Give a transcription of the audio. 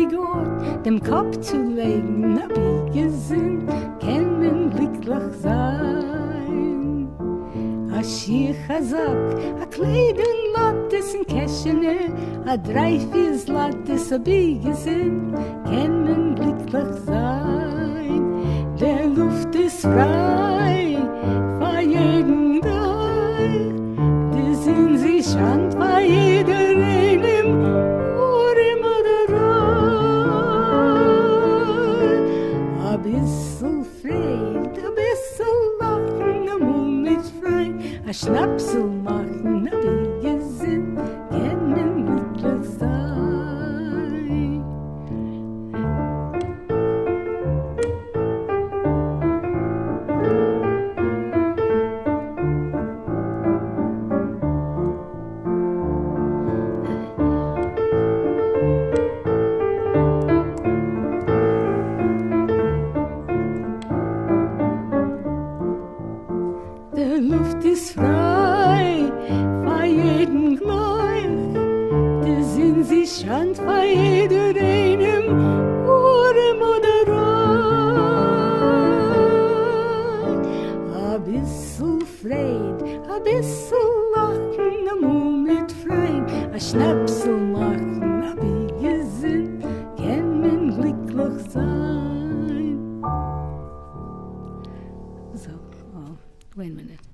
wie Gott dem Kopf zu legen, ABI GEZUNT, kann man gliklekh sein. A shir chazak, a kleyd und Zlotes und keshene, a dray, Zlotes, ABI GEZUNT, kann man gliklekh sein. Der Luft ist frei, fray yedn dray, die sind sich an, fray jeder Eynem, orem oder a bisl Fried, a bisl lachen, amul mit fray, a Schnapsel machen, ABI GEZUNT, kann man gliklekh sein. Der Luft ist frei, fray jeden glaykh, die sind sich an, fray jeder Eynem, orem oder a bisl Fried, a bisl lachen, amul mit fray, a Schnapsel machen, ABI